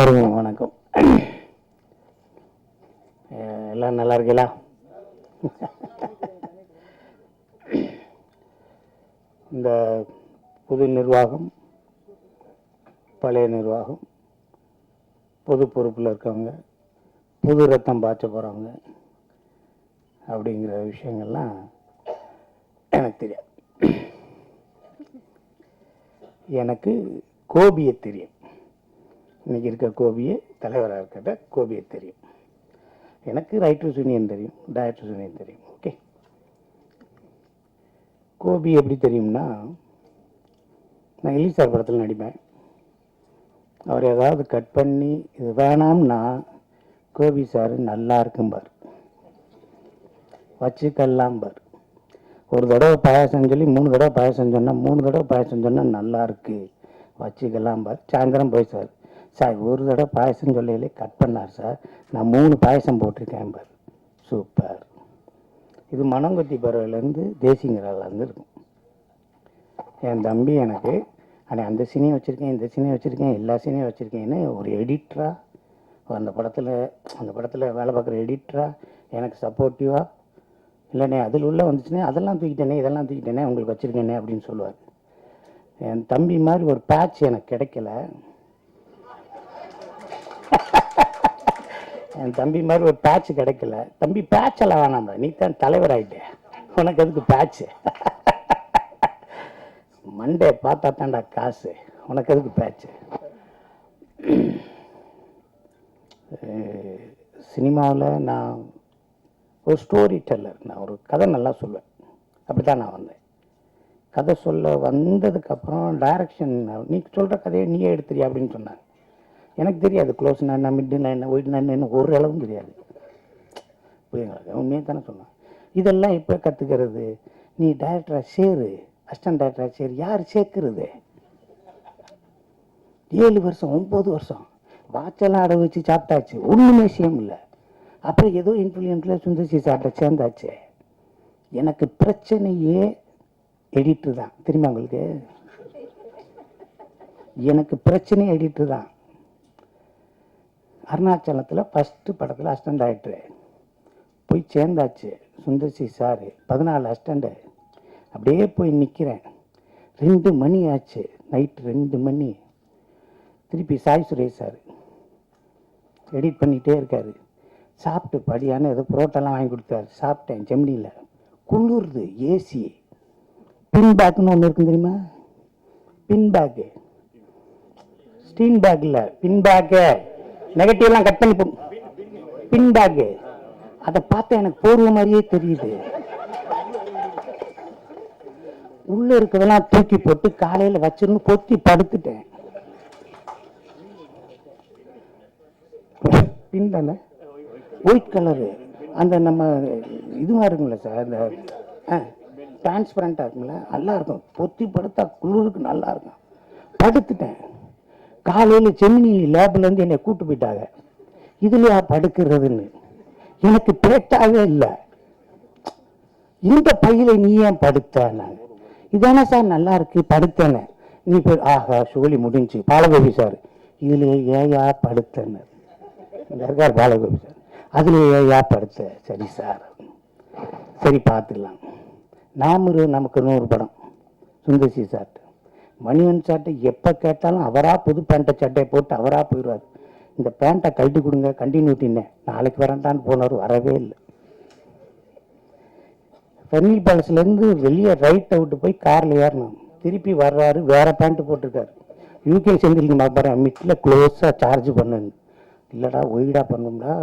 எல்லோருக்கும் வணக்கம். எல்லாம் நல்லா இருக்கீங்களா? இந்த புது நிர்வாகம், பழைய நிர்வாகம், பொது பொறுப்பில் இருக்கவங்க, புது ரத்தம் பாய்ச்ச போகிறவங்க அப்படிங்கிற விஷயங்கள்லாம் எனக்கு தெரியாது. எனக்கு கோபியை தெரியும். இன்றைக்கி இருக்க கோபியை, தலைவராக இருக்கிற கோபியை தெரியும். எனக்கு ரைட்டர்ஸ் யூனியன் தெரியும், டைரக்டர்ஸ் யூனியன் தெரியும். ஓகே, கோபி எப்படி தெரியும்னா, நான் எலிசார் படத்தில் நடிப்பேன். அவர் ஏதாவது கட் பண்ணி இது வேணாம்னா கோபி சார் நல்லா இருக்கும்பார், வச்சுக்கல்லாம்பார். ஒரு தடவை பாயசம் சொல்லி 3 தடவை பாயசம் சொன்னால் 3 தடவை பாயசம் சொன்னால் நல்லா இருக்கு வச்சுக்கல்லாம்பார். சாயந்தரம் போய் சார் ஒரு தடவை பாயசம் சொல்லையிலே கட் பண்ணார் சார், நான் 3 பாயசம் போட்டிருக்கேன் பார். சூப்பர். இது மனங்கொத்தி பறவைலேருந்து தேசிங்கிறாலேருந்து இருக்கும். என் தம்பி எனக்கு அந்த சீனையும் வச்சுருக்கேன், இந்த சீனையும் வச்சுருக்கேன், எல்லா சீனையும் வச்சுருக்கேன்னு ஒரு எடிட்டராக அந்த படத்தில் வேலை பார்க்குற எடிட்டராக எனக்கு சப்போர்ட்டிவாக, இல்லைண்ணே அதில் உள்ள வந்துச்சுன்னே அதெல்லாம் தூக்கிட்டேனே, இதெல்லாம் தூக்கிட்டேனே, உங்களுக்கு வச்சுருக்கேனே அப்படின்னு சொல்லுவார். என் தம்பி மாதிரி ஒரு பேட்ச் எனக்கு கிடைக்கல. என் தம்பி மாதிரி ஒரு பேட்ச் கிடைக்கல. தம்பி பேட்செல்லாம் வேணாம்பா, நீ தான் தலைவர் ஆகிட்டே, உனக்கு எதுக்கு பேட்ச்சு? மண்டே பார்த்தா தான்டா காசு, உனக்கு எதுக்கு பேட்ச்சு? சினிமாவில் நான் ஒரு ஸ்டோரி டெல்லர், நான் ஒரு கதை நல்லா சொல்லுவேன். அப்படி தான் நான் வந்தேன். கதை சொல்ல வந்ததுக்கப்புறம் டைரக்ஷன், நீ சொல்கிற கதையை நீயே எடுத்துறியா அப்படின்னு சொன்னாங்க. எனக்கு தெரியாது க்ளோஸ்னா என்ன, மிட்டுனா என்ன, ஒயிட்னா என்ன, ஒரு அளவும் தெரியாது. புரியுங்களா? உண்மையாக தானே சொன்னேன். இதெல்லாம் இப்போ கற்றுக்கிறது. நீ டைரக்டராக சேரு, அசிஸ்டன்ட் டைரக்டராக சேரு. யார் சேர்க்கறது? 7 வருஷம் 9 வருஷம் வாட்செல்லாம் அடை வச்சு சாப்பிட்டாச்சு, ஒன்றுமே விஷயம் இல்லை. அப்புறம் ஏதோ இன்ஃப்ளூயன்ஸில் சுந்தர்சி சாப்பிட்ட சேர்ந்தாச்சு. எனக்கு பிரச்சனையே எடிட்டர் தான். தெரியுமா உங்களுக்கு? எனக்கு பிரச்சனை எடிட்டர் தான். அருணாச்சலத்தில் ஃபஸ்ட்டு படத்தில் அசிஸ்டன்ட் டைரக்டரு போய் சேர்ந்தாச்சு. Sundar C sir 14 assistant. அப்படியே போய் நிற்கிறேன். 2 மணி ஆச்சு, நைட்டு 2 மணி. திருப்பி சாய் சுரேஷ் சார் எடிட் பண்ணிகிட்டே இருக்கார். சாப்பிட்டு படியான ஏதோ புரோட்டெல்லாம் வாங்கி கொடுத்தாரு. சாப்பிட்டேன். ஜெமினியில் குளிர்து, ஏசி. பின் பேக்குன்னு ஒன்று இருக்கும் தெரியுமா? பின் பேக்கு, ஸ்டீன் பேக் இல்லை, பின் பேக்கு. நெகட்டிவ்லாம் கட் பண்ணி பின் பேக்கு. அதை பார்த்தா எனக்கு போர்வ மாதிரியே தெரியுது. உள்ள இருக்கிறதெல்லாம் தூக்கி போட்டு காலையில் வச்சிருந்து பொத்தி படுத்துட்டேன். பின் தானே, ஒயிட் கலரு. அந்த நம்ம இதுவாக இருக்குங்களா சார், அந்த டிரான்ஸ்பரண்டாக இருக்குங்களா, நல்லா இருக்கும். பொத்தி படுத்தா குளிருக்கு நல்லா இருக்கும். படுத்துட்டேன். காலையில் ஜெமினி லேப்லேருந்து என்னை கூட்டு போயிட்டாங்க. இதுலையா படுக்கிறதுன்னு எனக்கு பேட்டாவே இல்லை. இந்த பையில நீ ஏன் படுத்த? நான் இதானே சார் நல்லா இருக்கு படுத்தேன்னு. நீ போய் ஆஹா சோழி முடிஞ்சு. பாலகோபி சார் இதுல ஏயா படுத்தேன்னு இருக்கார் பாலகோபி சார். அதுல ஏயா படுத்த? சரி சார், சரி பார்த்துக்கலாம். நமக்கு 100 படம் சுந்தர்சி சார்ட்டு. மணிவன் சார்ட்டை எப்போ கேட்டாலும் அவராக புது பேண்ட்டை சட்டையை போட்டு அவராக போயிடுவார். இந்த பேண்ட்டை கழட்டி கொடுங்க கண்டினியூட்டின்னே, நாளைக்கு வரண்டான்னு போனவர், வரவே இல்லை. ஃபெர்னில் பேலஸ்லேருந்து வெளியே ரைட் அவுட்டு போய் காரில் ஏறணும். திருப்பி வர்றாரு, வேறு பேண்ட்டு போட்டிருக்காரு. யூகே செந்தில் பார்க்குறேன், மிட்டில் க்ளோஸாக சார்ஜ் பண்ணுன்னு. இல்லைடா ஒய்டாக பண்ணணும்டா,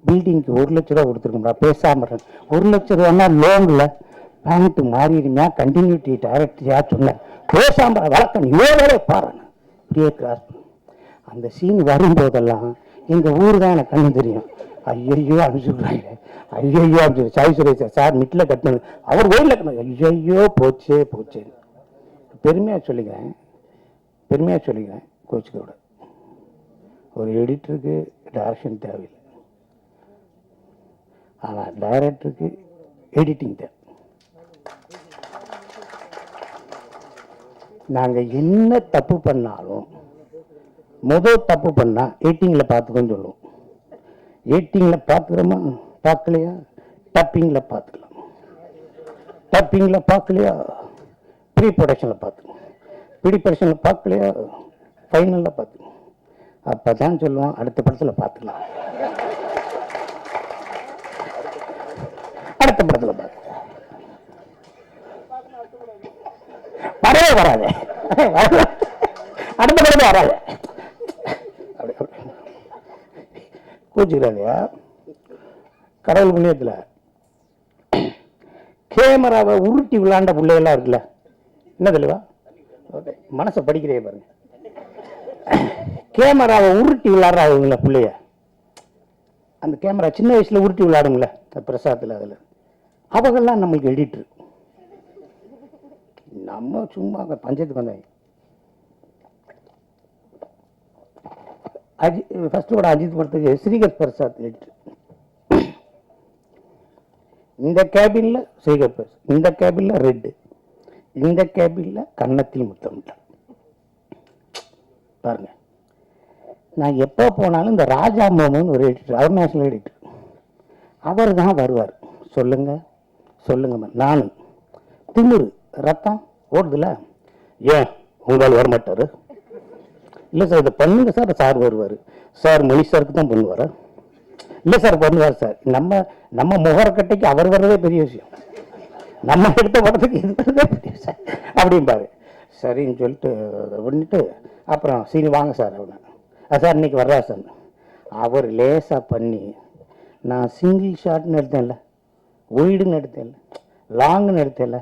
பில்டிங்க்கு 1 லட்ச ரூபா கொடுத்துருக்கோம்டா, பேசாமல் 1 லட்ச ரூபான்னா லோனில் பேண்ட்டு மாறிடுமையா, கண்டினியூட்டி டைரக்டரியா சொன்னேன். பேசாமல் வழக்கம் ஏழே பாரு. அப்படியே கிராஸ் அந்த சீன் வரும்போதெல்லாம் எங்கள் ஊர் தான் எனக்கு கண்ணு தெரியும். ஐயோ அனுப்பிச்சுடுறாங்க, ஐயோ அனுப்பிச்சு. சாய் சுரேஷ் சார் மிட்டில் கட்டினது, அவர் ஓயிலில் கட்டினது. ஐயோ போச்சே போச்சே. பெருமையாக சொல்லிக்கிறேன், கோச்சுக்கோட. ஒரு எடிட்டருக்கு டைரக்ஷன் தேவையில்லை, ஆனால் டைரக்டருக்கு எடிட்டிங் தேவை. நாங்கள் என்ன தப்பு பண்ணாலும் முதல் தப்பு பண்ணா 18ல பார்த்துக்கோன்னு சொல்லுவோம். 18ல பார்த்துக்கிறோமா, பார்க்கலையா, டப்பிங்ல பார்த்துக்கலாம். டப்பிங்ல பார்க்கலையா, ப்ரீ ப்ரொடக்ஷனில் பார்த்துக்கணும். ப்ரீ ப்ரொடக்ஷனில் பார்க்கலையா, ஃபைனலில் பார்த்துக்கணும். அப்போ தான் சொல்லுவோம் அடுத்த படத்தில் பார்த்துக்கலாம். அடுத்த படத்தில் பார்த்து வரவே வராது, அடுத்த படத்தில் வராது. கூச்சுக்கிறாதையா கடவுள் புண்ணியத்தில் கேமராவை உருட்டி விளையாண்ட பிள்ளைகள்லாம் இருக்குல்ல, என்ன தெளிவா மனசை படிக்கிறே பாருங்க. கேமராவை உருட்டி விளையாடுறாங்க பிள்ளைய, அந்த கேமரா சின்ன வயசுல உருட்டி விளையாடுங்கள பிரசாத்தில், அதில் அவங்கெல்லாம் நம்மளுக்கு எடிட்டர். நம்ம சும்மா பஞ்சத்துக்கு வந்தாங்க. ஃபர்ஸ்ட் கூட அஜித் படத்துக்கு ஸ்ரீகர் பிரசாத் எடிட்டர். இந்த கேபின்ல ஸ்ரீகர் பிரசாத், இந்த கேபின்ல ரெட்டு, இந்த கேபின்ல கன்னத்தில் முத்தமிட்டான். பாருங்க, நான் எப்போ போனாலும் இந்த ராஜா மோகன் ஒரு எடிட்டர், அவர் நேஷனல் எடிட்டர், அவர் தான் வருவார். சொல்லுங்க சொல்லுங்க, நானும் திமிரு ரத்தம் ஓடுதுல, ஏன் உங்களால் வரமாட்டாரு? இல்லை சார் இதை பண்ணுங்க சார். சார் வருவார் சார், மணி சாருக்கு தான் பண்ணுவாரா? இல்லை சார் பண்ணுவார் சார். நம்ம முகரக்கட்டைக்கு அவர் வர்றதே பெரிய விஷயம், நம்ம எடுத்த படத்துக்கு இது வர்றதே பெரிய விஷயம் அப்படிம்பாரு. சரின்னு சொல்லிட்டு பண்ணிட்டு அப்புறம் சீனி வாங்க சார் அப்படின்னா, சார் இன்னைக்கு வர்றா சார். அவர் லேசாக பண்ணி, நான் சிங்கிள் ஷாட்னு எடுத்தேன்ல, ஒய்டுன்னு எடுத்தேன்ல, லாங்குன்னு எடுத்தேன்ல,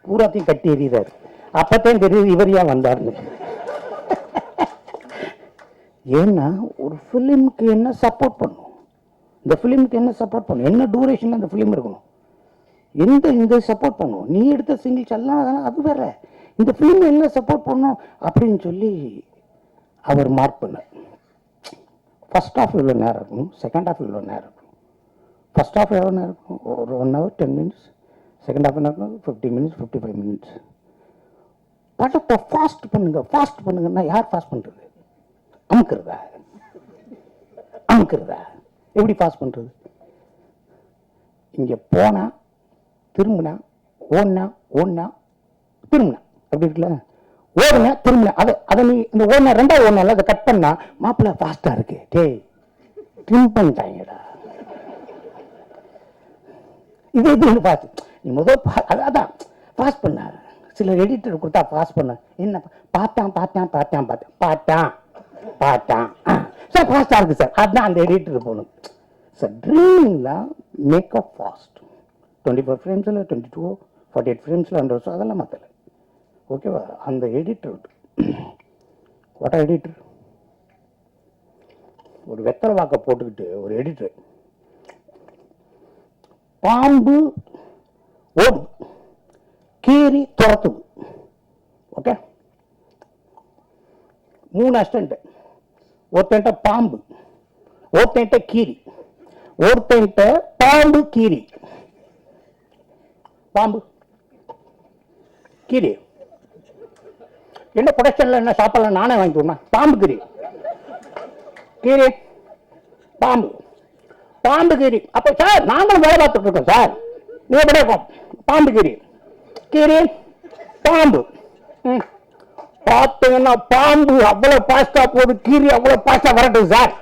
பூராத்தையும் கட்டி எறிகிறார். அப்பத்தான் தெரியுது இவர் ஏன் வந்தார்னு. ஏன்னா ஒரு ஃபிலிமுக்கு என்ன சப்போர்ட் பண்ணும், இந்த ஃபிலிமுக்கு என்ன சப்போர்ட் பண்ணும், என்ன டூரேஷன்ல அந்த ஃபிலிம் இருக்கணும், இந்த சப்போர்ட் பண்ணும். நீ எடுத்த சிங்கிள்ஸ் எல்லாம் அது வேற, இந்த ஃபிலிம் என்ன சப்போர்ட் பண்ணும் அப்படின்னு சொல்லி அவர் மார்க் பண்ணார். ஃபர்ஸ்ட் ஹாஃப் இவ்வளோ நேரம் இருக்கணும், செகண்ட் ஹாஃப் இவ்வளோ நேரம் இருக்கணும். ஃபர்ஸ்ட் ஹாஃப் எவ்வளோ நேரம் இருக்கும், ஒரு 1 hour 10 minutes, செகண்ட் ஹாஃப் என்ன இருக்கும் 50 minutes 55 minutes. படத்தை ஃபாஸ்ட் பண்ணுங்க ஃபாஸ்ட் பண்ணுங்கன்னா யார் ஃபாஸ்ட் பண்ணுறது? அமுக்குறதா? எப்படி ஃபாஸ்ட் பண்ணுறது? இங்கே போனா திரும்பினா, ஓடினா திரும்பினா, அப்படி இருக்குல்ல, ஓடுனா திரும்பினா, அதை நீ இந்த ஓடினா ரெண்டாவது ஓடினால அதை கட் பண்ணா மாப்பிள்ள ஃபாஸ்ட்டாக இருக்கு, டேய் ட்ரிம் பண்ணிட்டாங்கடா. இது ஃபாஸ்ட். நீ முதல் அதான் ஃபாஸ்ட் பண்ண. சில எடிட்டர் கொடுத்தா பாஸ் பண்ண, என்ன பார்த்தான் சார் ஃபாஸ்டாக இருக்குது சார், அதுதான் அந்த எடிட்டர் போகணும் சார். ட்ரீமிங்லாம் மேக்கப் ஃபாஸ்ட், 24 ஃப்ரேம்ஸில் 22 48 ஃப்ரேம்ஸில் 100 அதெல்லாம் மாற்றலை. ஓகேவா? அந்த எடிட்டர் வாட்டா எடிட்டர் ஒரு வெத்தலை வாக்க போட்டுக்கிட்டு ஒரு எடிட்டர், பாம்பு ஓடுது, கீரி துரத்துது. ஓகே, 3 அசிஸ்டன்ட், ஒருத்தன்ட்ட பாம்பு, ஒருத்தன்ட்ட கீரி, ஒருத்தன்ட்ட பாம்பு கீரி. பாம்பு கீரி என்ன ப்ரொடக்ஷன்ல என்ன சாப்பாடுல நானே வாங்கிக்கணுமா? பாம்பு கீரி, கீரி பாம்பு கீரி. அப்போ சார் நாங்களும் வேலை பார்த்துட்டு இருக்கோம் சார், நீ எப்படி இருக்கும்? பாம்பு கீரி பாம்பு பார்த்தீங்கன்னா பாம்பு அவ்வளவு பாஸ்டா போகுது, கீரி அவ்வளவு பாஸ்டா வரட்டும் சார்.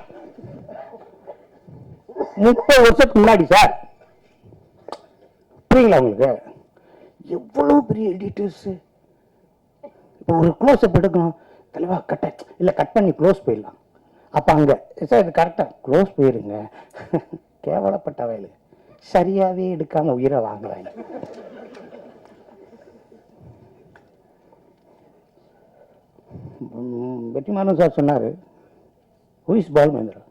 30 வருஷத்துக்கு முன்னாடி சார். புரியுங்களா உங்களுக்கு? எவ்வளவு பெரிய எடிட்டர்ஸ். இப்போ ஒரு க்ளோஸ் அப் எடுக்கணும், தலைவா கட் பண்ணி க்ளோஸ் போயிடலாம். அப்போ அங்கே சார் இது கரெக்டாக க்ளோஸ் போயிருங்க. கேவலப்பட்ட வயலு சரியாகவே எடுக்காம உயிரை வாங்குறாங்க. வெற்றிமாறன் சார் சொன்னார், ஹூ இஸ் பாலுமேந்திரா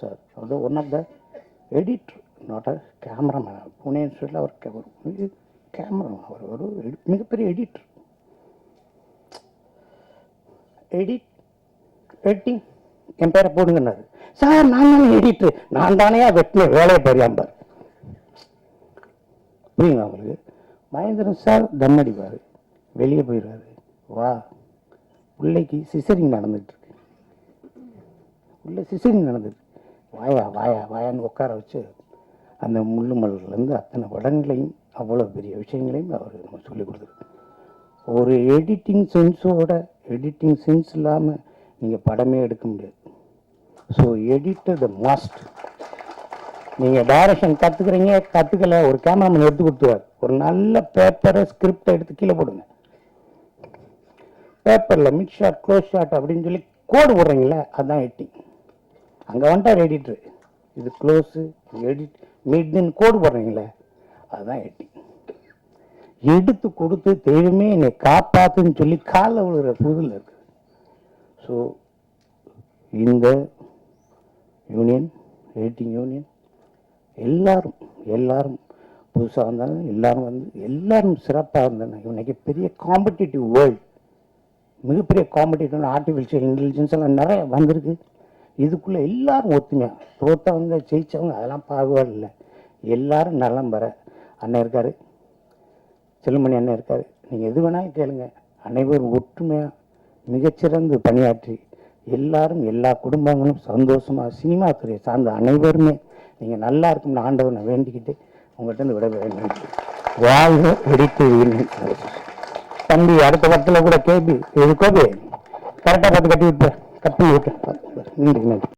சார்? அது one of the editor, not a cameraman. Pune இன்ஸ்டியூட்டில் அவர் கேமரா, அவர் ஒரு மிகப்பெரிய எடிட்டர். எடிட்டிங் என் பேரை போடுங்கன்னாரு சார். நான் தானே எடிட்டர், நான் தானே வெட்டின வேலையை பெரியாம்பார். புரியுங்களா உங்களுக்கு? மகேந்திரன் சார் தம் அடிப்பார், வெளியே போயிடுவார். வா பிள்ளைக்கு சிசரிங் நடந்துட்டு இருக்கு, உள்ள சிசரிங் நடந்துட்டு, வாயா வாயா வாயான்னு உட்கார வச்சு அந்த முள்ளு மலர்லேருந்து அத்தனை படங்களையும் அவ்வளோ பெரிய விஷயங்களையும் அவர் நம்ம சொல்லிக் கொடுத்துருக்கு. ஒரு எடிட்டிங் சென்ஸ் இல்லாமல் நீங்கள் படமே எடுக்க முடியாது. ஸோ எடிட்டர் த மாஸ்ட். நீங்கள் டைரக்ஷன் கற்றுக்கல, ஒரு கேமராமேன் எடுத்து கொடுத்துருவார். ஒரு நல்ல பேப்பரை ஸ்கிரிப்டை எடுத்து கீழே போடுங்க. பேப்பரில் மிட் ஷாட் க்ளோஸ் ஷாட் அப்படின்னு சொல்லி கோடு போடுறீங்களே, அதுதான் எடிட்டிங். அங்கே வந்துட்டார் எடிட்ரு, இது க்ளோஸு எடிட் மிட்னு கோடு போடுறீங்களே, அதுதான் எடிட்டிங். எடுத்து கொடுத்து தெய்வமே என்னை காப்பாத்துன்னு சொல்லி காலில் விழுகிற புதில் இருக்கு. ஸோ இந்த யூனியன், எடிட்டிங் யூனியன், எல்லாரும் புதுசாக வந்தாங்க, எல்லாரும் சிறப்பாக இருந்தாங்க. இன்னைக்கு பெரிய காம்படிட்டிவ் வேர்ல்டு, மிகப்பெரிய காம்படிட்டிவ் ஆர்டிஃபிஷியல் இன்டெலிஜென்ஸ் எல்லாம் நிறைய வந்திருக்கு. இதுக்குள்ளே எல்லாரும் ஒத்துமையாக, தோற்றவங்க ஜெயித்தவங்க அதெல்லாம் பாகுபாடு இல்லை, எல்லாரும் நலம் பெற அண்ணன் இருக்கார், செல்லுமணி அண்ணன் இருக்கார். நீங்கள் எது வேணாலும் கேளுங்க, அனைவரும் ஒற்றுமையாக மிகச்சிறந்து பணியாற்றி எல்லாரும் எல்லா குடும்பங்களும் சந்தோஷமாக சினிமா துறையை சார்ந்த அனைவருமே நீங்கள் நல்லா இருக்கும்னு ஆண்டவனை வேண்டிக்கிட்டு உங்கள்கிட்ட இருந்து விட வேண்டும். வாழ்க எடிட்டிங். தம்பி அடுத்த படத்தில் கூட கேபி இது கோபி கரெக்டாக பார்த்து கட்டி விட்டு விட்டேன். நன்றி.